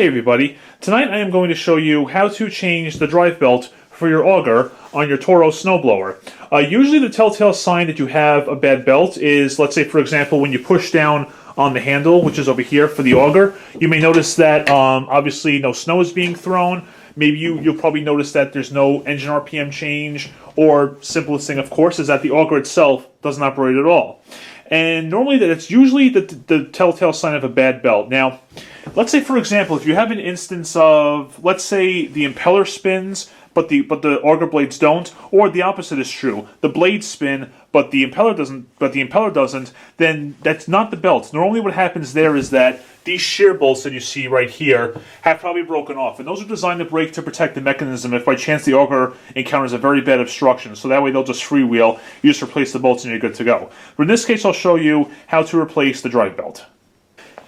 Hey everybody, tonight I am going to show you how to change the drive belt for your auger on your Toro snowblower. Usually the telltale sign that you have a bad belt is, let's say for example, when you push down on the handle, which is over here for the auger, you may notice that obviously no snow is being thrown. Maybe you'll probably notice that there's no engine RPM change, or simplest thing of course is that the auger itself doesn't operate at all. And normally that's usually the telltale sign of a bad belt. Now, let's say for example, if you have an instance of, let's say the impeller spins, but the auger blades don't, or the opposite is true. The blades spin, but the impeller doesn't, then that's not the belt. Normally what happens there is that these shear bolts that you see right here have probably broken off. And those are designed to break to protect the mechanism if by chance the auger encounters a very bad obstruction. So that way they'll just freewheel, you just replace the bolts and you're good to go. But in this case I'll show you how to replace the drive belt.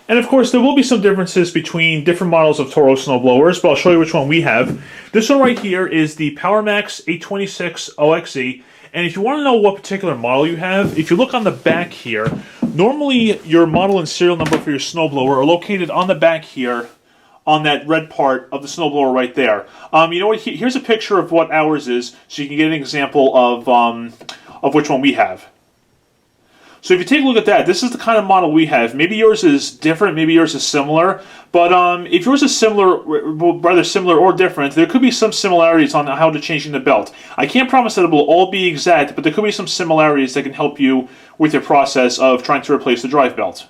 And of course, there will be some differences between different models of Toro snowblowers, but I'll show you which one we have. This one right here is the PowerMax 826 OXE. And if you want to know what particular model you have, if you look on the back here, normally your model and serial number for your snowblower are located on the back here, on that red part of the snowblower right there. You know what? Here's a picture of what ours is, so you can get an example of which one we have. So if you take a look at that, this is the kind of model we have. Maybe yours is different, maybe yours is similar, but if yours is similar, rather similar or different, there could be some similarities on how to changing the belt. I can't promise that it will all be exact, but there could be some similarities that can help you with your process of trying to replace the drive belt.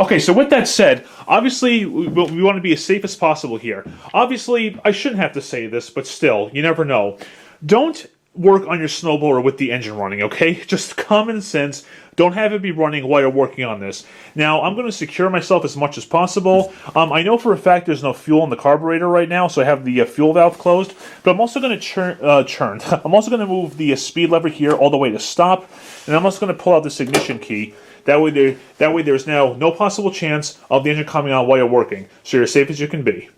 Okay, so with that said, obviously we want to be as safe as possible here. Obviously, I shouldn't have to say this, but still, you never know. Don't work on your snowblower with the engine running, okay? Just common sense. Don't have it be running while you're working on this. Now, I'm going to secure myself as much as possible. I know for a fact there's no fuel in the carburetor right now, so I have the fuel valve closed. But I'm also going to I'm also going to move the speed lever here all the way to stop, and I'm also going to pull out this ignition key. That way there's now no possible chance of the engine coming on while you're working, so you're as safe as you can be.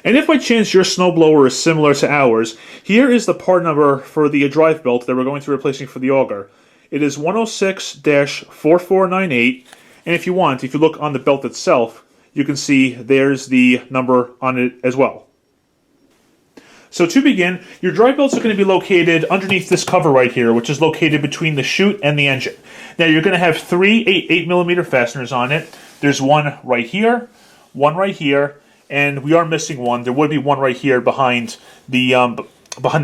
And if by chance your snowblower is similar to ours, here is the part number for the drive belt that we're going to be replacing for the auger. It is 106-4498, and if you look on the belt itself, you can see there's the number on it as well. So to begin, your drive belts are going to be located underneath this cover right here, which is located between the chute and the engine. Now you're going to have three 8mm fasteners on it. There's one right here, and we are missing one. There would be one right here behind the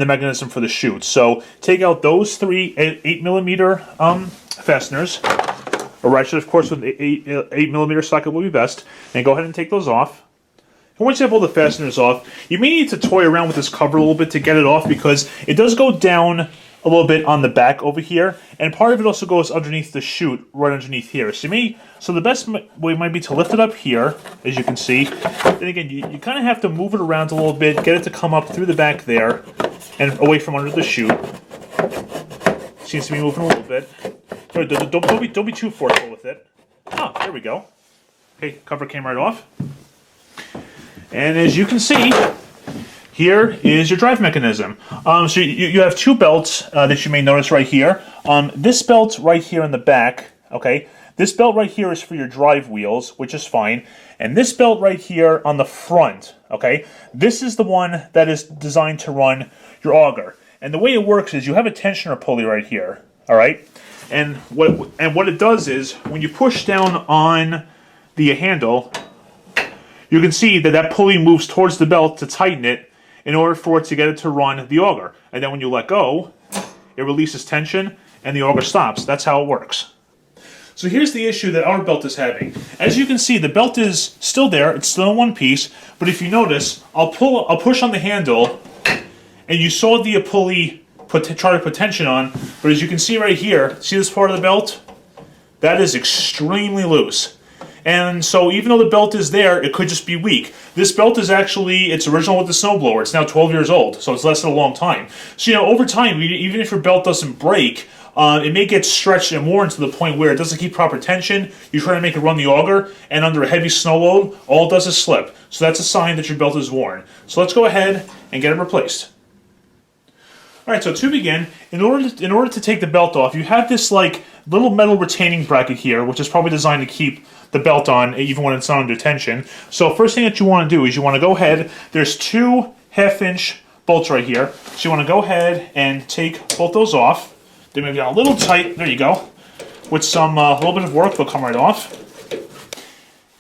mechanism for the chute. So take out those three 8mm fasteners, or ratchet, of course, with an 8mm socket will be best, and go ahead and take those off. And once you have all the fasteners off, you may need to toy around with this cover a little bit to get it off, because it does go down a little bit on the back over here, and part of it also goes underneath the chute, right underneath here. So the best way might be to lift it up here, as you can see. Then again, you kind of have to move it around a little bit, get it to come up through the back there, and away from under the chute. Seems to be moving a little bit. Don't be too forceful with it. Ah, there we go. Okay, cover came right off. And as you can see, here is your drive mechanism. So you have two belts that you may notice right here. This belt right here in the back, okay, this belt right here is for your drive wheels, which is fine. And this belt right here on the front, okay, this is the one that is designed to run your auger. And the way it works is you have a tensioner pulley right here, all right? And what it does is when you push down on the handle, you can see that pulley moves towards the belt to tighten it in order for it to get it to run the auger. And then when you let go, it releases tension and the auger stops. That's how it works. So here's the issue that our belt is having. As you can see, the belt is still there. It's still in one piece. But if you notice, I'll push on the handle, and you saw the pulley try to put tension on. But as you can see right here, see this part of the belt? That is extremely loose. And so even though the belt is there, it could just be weak. This belt is actually, it's original with the snowblower. It's now 12 years old, so it's lasted a long time. So, over time, even if your belt doesn't break, it may get stretched and worn to the point where it doesn't keep proper tension. You try to make it run the auger, and under a heavy snow load, all it does is slip. So that's a sign that your belt is worn. So let's go ahead and get it replaced. Alright, so to begin, in order to take the belt off, you have this little metal retaining bracket here, which is probably designed to keep the belt on even when it's not under tension. So first thing that you want to do is you want to go ahead, there's 2 1/2-inch bolts right here. So you want to go ahead and take both those off. They may be a little tight, there you go. With some a little bit of work, they'll come right off.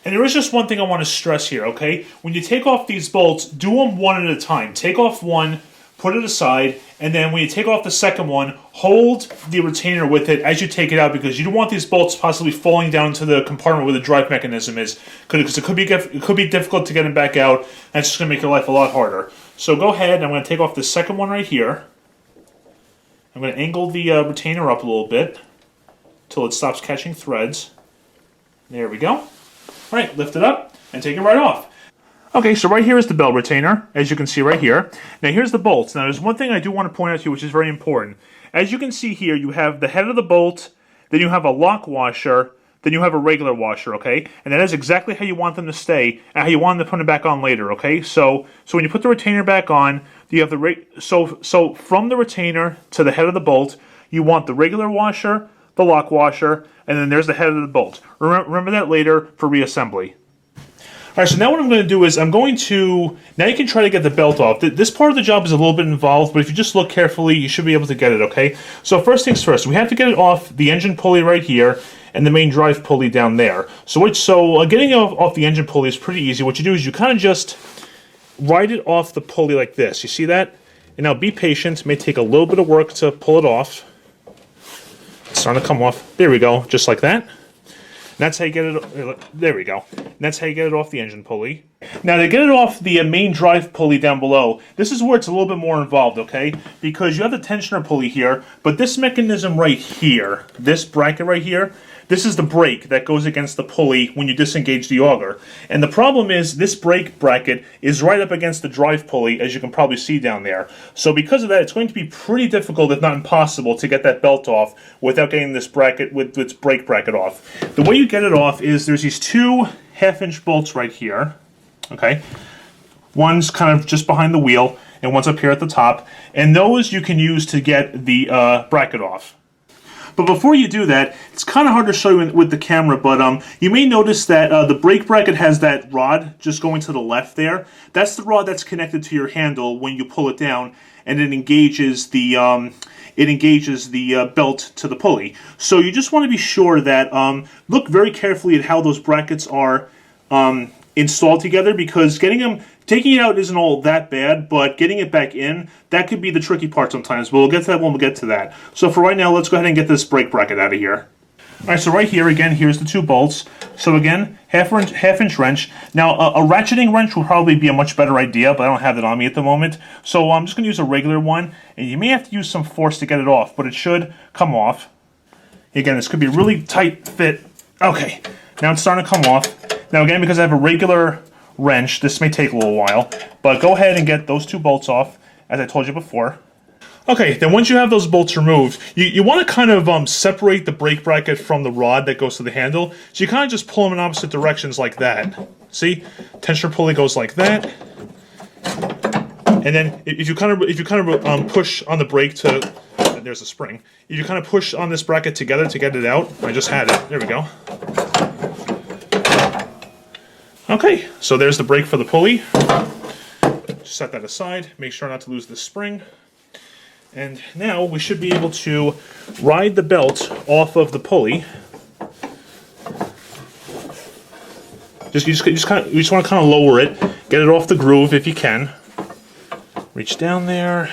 And there is just one thing I want to stress here, okay? When you take off these bolts, do them one at a time. Take off one, put it aside, and then when you take off the second one, hold the retainer with it as you take it out, because you don't want these bolts possibly falling down into the compartment where the drive mechanism is, because it could be difficult to get them back out, and it's just going to make your life a lot harder. So go ahead, I'm going to take off the second one right here. I'm going to angle the retainer up a little bit until it stops catching threads. There we go. All right, lift it up and take it right off. Okay, so right here is the belt retainer, as you can see right here. Now here's the bolts. Now there's one thing I do want to point out to you which is very important. As you can see here, you have the head of the bolt, then you have a lock washer, then you have a regular washer, okay? And that is exactly how you want them to stay, and how you want them to put them back on later, okay? So when you put the retainer back on, you have the so from the retainer to the head of the bolt, you want the regular washer, the lock washer, and then there's the head of the bolt. Remember that later for reassembly. Alright, so now what I'm going to do is now you can try to get the belt off. This part of the job is a little bit involved, but if you just look carefully, you should be able to get it, okay? So first things first, we have to get it off the engine pulley right here, and the main drive pulley down there. So getting it off the engine pulley is pretty easy. What you do is you kind of just ride it off the pulley like this. You see that? And now be patient. It may take a little bit of work to pull it off. It's starting to come off. There we go, just like that. And that's how you get it. There we go. And that's how you get it off the engine pulley. Now to get it off the main drive pulley down below, this is where it's a little bit more involved, okay? Because you have the tensioner pulley here, but this mechanism right here, this bracket right here, this is the brake that goes against the pulley when you disengage the auger. And the problem is this brake bracket is right up against the drive pulley, as you can probably see down there. So because of that, it's going to be pretty difficult, if not impossible, to get that belt off without getting this bracket, with its brake bracket off. The way you get it off is there's these 2 1/2-inch bolts right here, okay? One's kind of just behind the wheel, and one's up here at the top. And those you can use to get the bracket off. But before you do that, it's kind of hard to show you with the camera, but you may notice that the brake bracket has that rod just going to the left there. That's the rod that's connected to your handle when you pull it down, and it engages the belt to the pulley. So you just want to be sure that, look very carefully at how those brackets are installed together, because taking it out isn't all that bad, but getting it back in, that could be the tricky part sometimes. But we'll get to that when we get to that. So for right now, let's go ahead and get this brake bracket out of here. Alright, so right here, again, here's the 2 bolts. So again, 1/2-inch wrench. Now, a ratcheting wrench would probably be a much better idea, but I don't have it on me at the moment. So I'm just going to use a regular one, and you may have to use some force to get it off, but it should come off. Again, this could be a really tight fit. Okay, now it's starting to come off. Now again, because I have a regular wrench, this may take a little while, but go ahead and get those 2 bolts off, as I told you before. Okay, then once you have those bolts removed, you want to kind of separate the brake bracket from the rod that goes to the handle. So you kind of just pull them in opposite directions like that. See, tensioner pulley goes like that, and then if you kind of push on the brake to, there's a spring. If you kind of push on this bracket together to get it out, I just had it. There we go. Okay, so there's the brake for the pulley. Just set that aside, make sure not to lose the spring. And now we should be able to ride the belt off of the pulley. You just want to kind of lower it, get it off the groove if you can. Reach down there.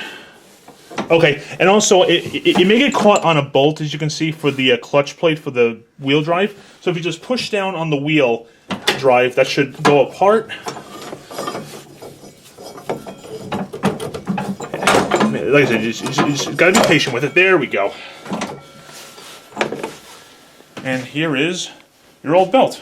Okay, and also it may get caught on a bolt, as you can see, for the clutch plate for the wheel drive. So if you just push down on the wheel drive, that should go apart. Like I said, you just gotta be patient with it. There we go. And here is your old belt.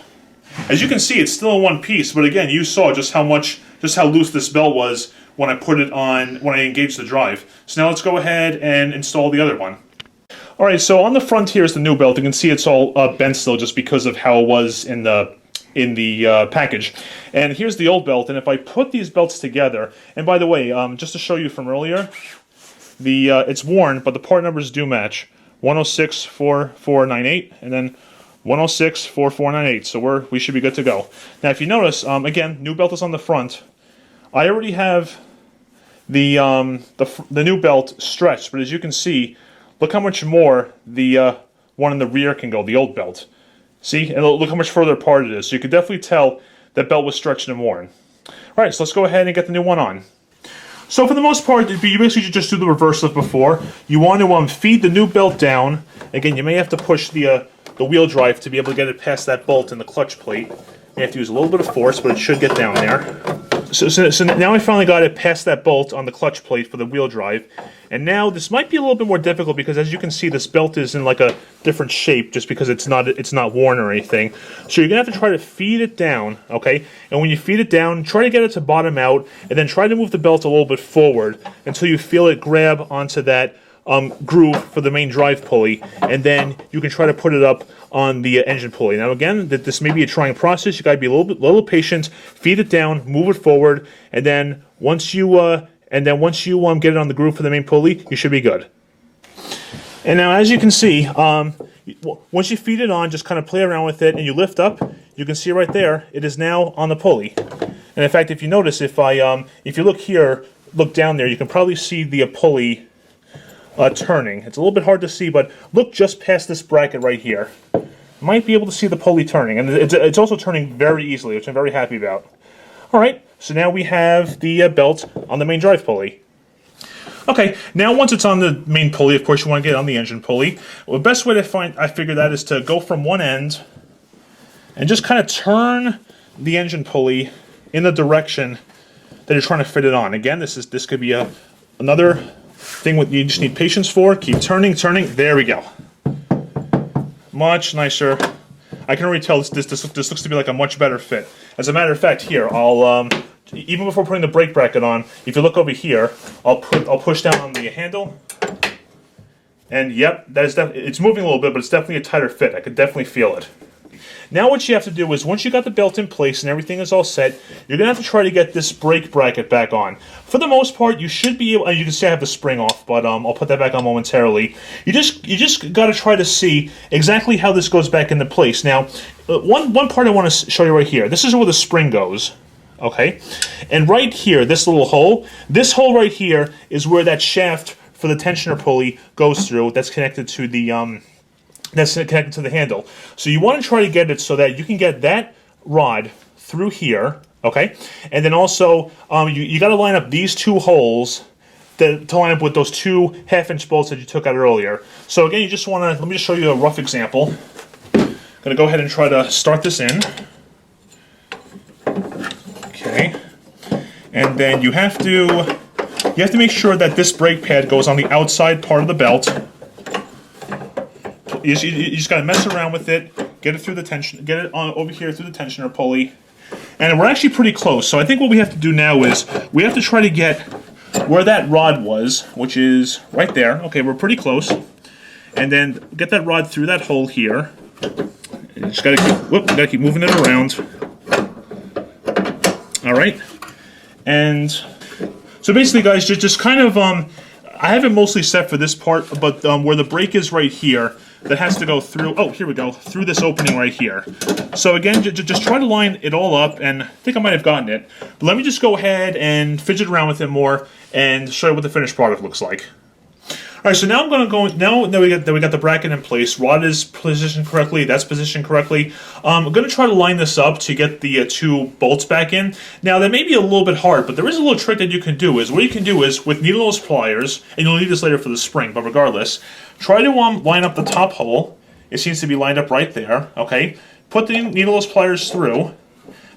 As you can see, it's still in one piece, but again, you saw just how loose this belt was when I put it on, when I engaged the drive. So now let's go ahead and install the other one. Alright, so on the front here is the new belt. You can see it's all bent still just because of how it was in the package. And here's the old belt, and if I put these belts together, and by the way, just to show you from earlier, it's worn, but the part numbers do match. 1064498, and then 106.4498. So we should be good to go. Now, if you notice, again, new belt is on the front. I already have the new belt stretched, but as you can see, look how much more the one in the rear can go, the old belt. See, and look how much further apart it is. So you can definitely tell that belt was stretched and worn. All right, so let's go ahead and get the new one on. So for the most part, you basically just do the reverse of before. You want to feed the new belt down. Again, you may have to push the wheel drive to be able to get it past that bolt in the clutch plate. You have to use a little bit of force, but it should get down there. So now I finally got it past that bolt on the clutch plate for the wheel drive. And now this might be a little bit more difficult because, as you can see, this belt is in like a different shape just because it's not worn or anything. So you're going to have to try to feed it down, okay? And when you feed it down, try to get it to bottom out, and then try to move the belt a little bit forward until you feel it grab onto that groove for the main drive pulley, and then you can try to put it up on the engine pulley. Now again, this may be a trying process. You got to be a little patient. Feed it down, move it forward, and then once you get it on the groove for the main pulley, you should be good. And now, as you can see, once you feed it on, just kind of play around with it, and you lift up. You can see right there, it is now on the pulley. And in fact, if you notice, if you look here, look down there, you can probably see the pulley turning. It's a little bit hard to see, but look just past this bracket right here. You might be able to see the pulley turning, and it's also turning very easily, which I'm very happy about. All right, so now we have the belt on the main drive pulley. Okay, now once it's on the main pulley, of course you want to get it on the engine pulley. Well, the best way to I figure that is to go from one end and just kind of turn the engine pulley in the direction that you're trying to fit it on. Again, this could be another thing you just need patience for. Keep turning. There we go. Much nicer. I can already tell this looks to be like a much better fit. As a matter of fact, here I'll even before putting the brake bracket on, if you look over here, I'll push down on the handle, and yep, it's moving a little bit, but it's definitely a tighter fit. I could definitely feel it. Now what you have to do is, once you got the belt in place and everything is all set, you're going to have to try to get this brake bracket back on. For the most part, you should be able, and you can see I have the spring off, but I'll put that back on momentarily. You just got to try to see exactly how this goes back into place. Now, one part I want to show you right here. This is where the spring goes, okay? And right here, this hole right here is where that shaft for the tensioner pulley goes through. That's connected to the handle. So you want to try to get it so that you can get that rod through here, okay? And then also, you got to line up these two holes to line up with those two 1/2-inch bolts that you took out earlier. So again, you just want to, let me just show you a rough example. I'm going to go ahead and try to start this in. Okay. And then you have to make sure that this brake pad goes on the outside part of the belt. You just got to mess around with it, get it through the tension, get it on over here through the tensioner pulley, and we're actually pretty close. So I think what we have to do now is we have to try to get where that rod was, which is right there. Okay, we're pretty close, and then get that rod through that hole here. You just got to keep moving it around. All right, and so basically, guys, just kind of I have it mostly set for this part, but where the brake is right here, that has to go through, oh, here we go, through this opening right here. So again, just try to line it all up, and I think I might have gotten it. But let me just go ahead and fidget around with it more and show you what the finished product looks like. All right, so now I'm going to go, now that we got the bracket in place, rod is positioned correctly, that's positioned correctly. I'm going to try to line this up to get the two bolts back in. Now, that may be a little bit hard, but there is a little trick that you can do. What you can do is, with needle nose pliers, and you'll need this later for the spring, but regardless, try to line up the top hole. It seems to be lined up right there, okay? Put the needle nose pliers through.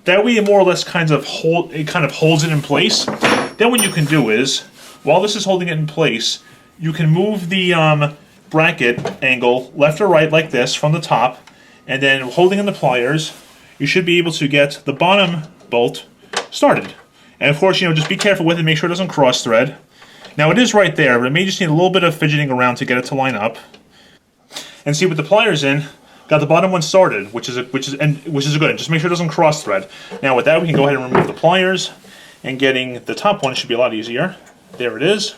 That way it more or less kind of holds it in place. Then what you can do is, while this is holding it in place, you can move the bracket angle left or right like this from the top, and then holding in the pliers, you should be able to get the bottom bolt started. And of course, just be careful with it, make sure it doesn't cross thread. Now it is right there, but it may just need a little bit of fidgeting around to get it to line up. And see, with the pliers in, got the bottom one started, which is good. Just make sure it doesn't cross thread. Now with that, we can go ahead and remove the pliers, and getting the top one should be a lot easier. There it is.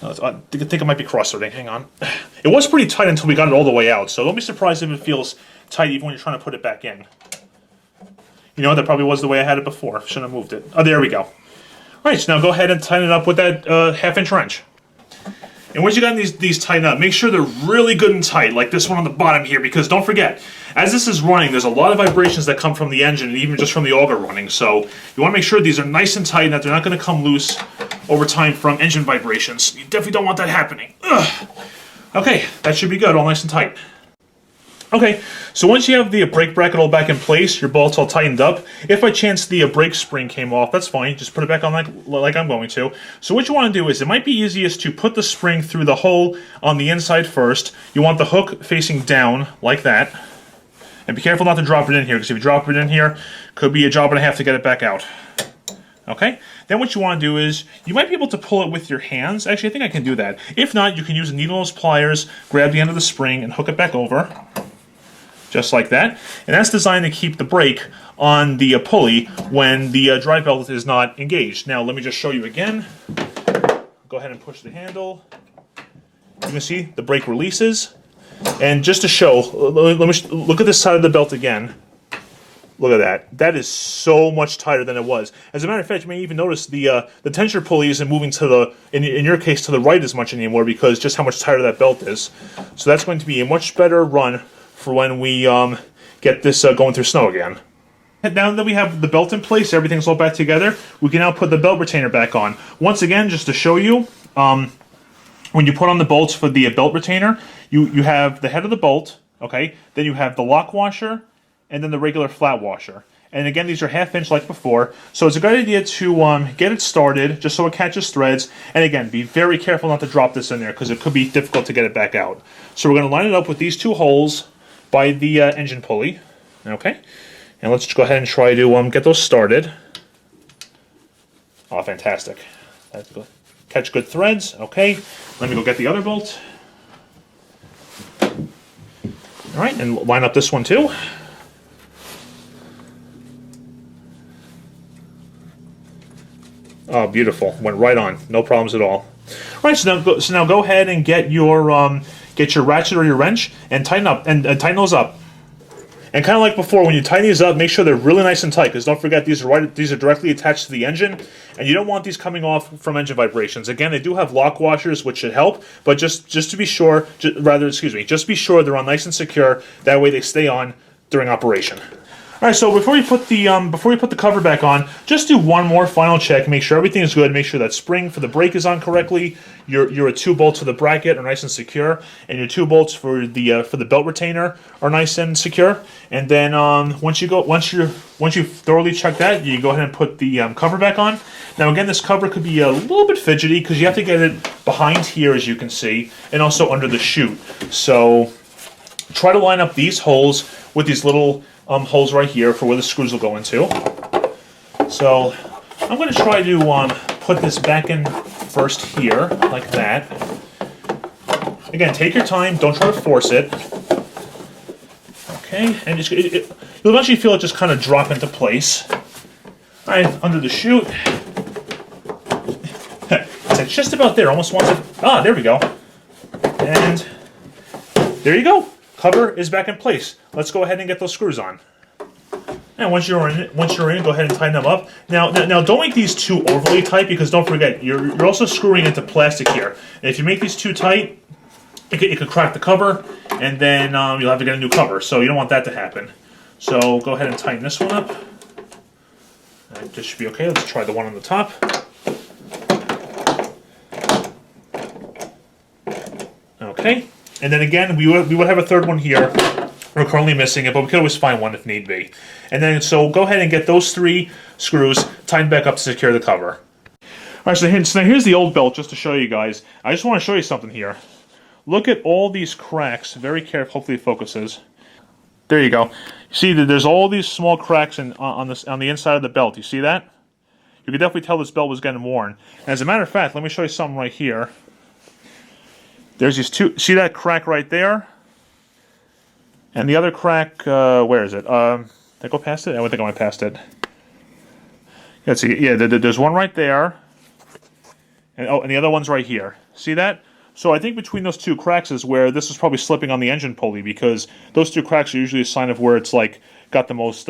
I think it might be cross-threading. Hang on. It was pretty tight until we got it all the way out, so don't be surprised if it feels tight even when you're trying to put it back in. You know, that probably was the way I had it before. Shouldn't have moved it. Oh, there we go. Alright, so now go ahead and tighten it up with that half-inch wrench. And once you got these tightened up, make sure they're really good and tight, like this one on the bottom here, because don't forget, as this is running, there's a lot of vibrations that come from the engine and even just from the auger running. So you want to make sure these are nice and tight and that they're not going to come loose over time from engine vibrations. You definitely don't want that happening. Ugh. Okay, that should be good, all nice and tight. Okay, so once you have the brake bracket all back in place, your bolts all tightened up, if by chance the brake spring came off, that's fine. Just put it back on like I'm going to. So what you want to do is, it might be easiest to put the spring through the hole on the inside first. You want the hook facing down, like that. And be careful not to drop it in here, because if you drop it in here, could be a job and a half to get it back out. Okay? Then what you want to do is, you might be able to pull it with your hands. Actually, I think I can do that. If not, you can use a needle-nose pliers, grab the end of the spring, and hook it back over. Just like that. And that's designed to keep the brake on the pulley when the drive belt is not engaged. Now, let me just show you again. Go ahead and push the handle. You can see the brake releases. And just to show, let me look at this side of the belt again. Look at that. That is so much tighter than it was. As a matter of fact, you may even notice the tensioner pulley isn't moving to the, in your case, to the right as much anymore, because just how much tighter that belt is. So that's going to be a much better run for when we get this going through snow again. And now that we have the belt in place, everything's all back together, we can now put the belt retainer back on. Once again, just to show you, when you put on the bolts for the belt retainer, you have the head of the bolt, okay, then you have the lock washer, and then the regular flat washer. And again, these are half-inch like before, so it's a good idea to get it started, just so it catches threads, and again, be very careful not to drop this in there, because it could be difficult to get it back out. So we're going to line it up with these two holes by the engine pulley, okay? And let's go ahead and try to get those started. Oh, fantastic. That's good. Catch good threads, okay. Let me go get the other bolt. All right, and line up this one too. Oh, beautiful. Went right on. No problems at all. All right, so now go ahead and get your ratchet or your wrench and tighten up and tighten those up. And kind of like before, when you tighten these up, make sure they're really nice and tight, because don't forget these are directly attached to the engine, and you don't want these coming off from engine vibrations. Again, they do have lock washers, which should help, but just to be sure, just be sure they're on nice and secure. That way they stay on during operation. All right, so before we put the cover back on, just do one more final check. Make sure everything is good. Make sure that spring for the brake is on correctly. Your 2 bolts for the bracket are nice and secure, and your 2 bolts for the belt retainer are nice and secure. And then once you've thoroughly checked that, you go ahead and put the cover back on. Now again, this cover could be a little bit fidgety because you have to get it behind here, as you can see, and also under the chute. So try to line up these holes with these little holes right here for where the screws will go into. So I'm going to try to put this back in first here, like that. Again, take your time. Don't try to force it. Okay, and you'll eventually feel it just kind of drop into place. All right, under the chute. It's just about there. Almost wants it. Ah, there we go. And there you go. Cover is back in place. Let's go ahead and get those screws on. And once you're in, go ahead and tighten them up. Now don't make these too overly tight, because don't forget, you're also screwing into plastic here. And if you make these too tight, it could crack the cover, and then you'll have to get a new cover. So you don't want that to happen. So go ahead and tighten this one up. This should be okay. Let's try the one on the top. Okay. And then again, we would have a third one here. We're currently missing it, but we could always find one if need be. And then, so go ahead and get those 3 screws tightened back up to secure the cover. Alright, so now here's the old belt, just to show you guys. I just want to show you something here. Look at all these cracks. Very careful. Hopefully it focuses. There you go. You see that there's all these small cracks on the inside of the belt. You see that? You can definitely tell this belt was getting worn. And as a matter of fact, let me show you something right here. There's these 2. See that crack right there? And the other crack, where is it? Did I go past it? I don't think I went past it. Let's see. Yeah, there's one right there. And the other one's right here. See that? So I think between those two cracks is where this is probably slipping on the engine pulley, because those two cracks are usually a sign of where it's like got the most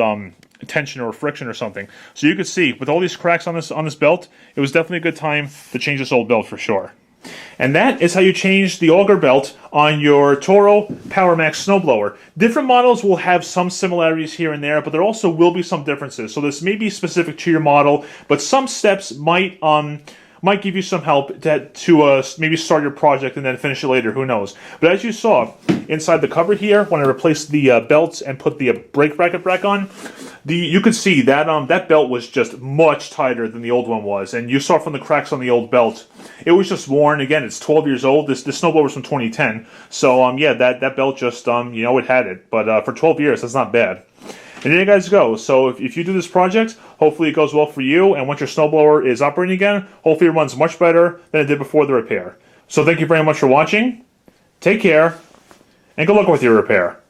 tension or friction or something. So you could see with all these cracks on this belt, it was definitely a good time to change this old belt for sure. And that is how you change the auger belt on your Toro Power Max snowblower. Different models will have some similarities here and there, but there also will be some differences. So this may be specific to your model, but some steps might give you some help to maybe start your project and then finish it later, who knows. But as you saw, inside the cover here, when I replaced the belts and put the brake bracket back on, you could see that that belt was just much tighter than the old one was. And you saw from the cracks on the old belt, it was just worn. Again, it's 12 years old. This snowblower's from 2010. So, yeah, that belt just, it had it. But for 12 years, that's not bad. And there you guys go. So if you do this project, hopefully it goes well for you. And once your snowblower is operating again, hopefully it runs much better than it did before the repair. So thank you very much for watching. Take care, and good luck with your repair.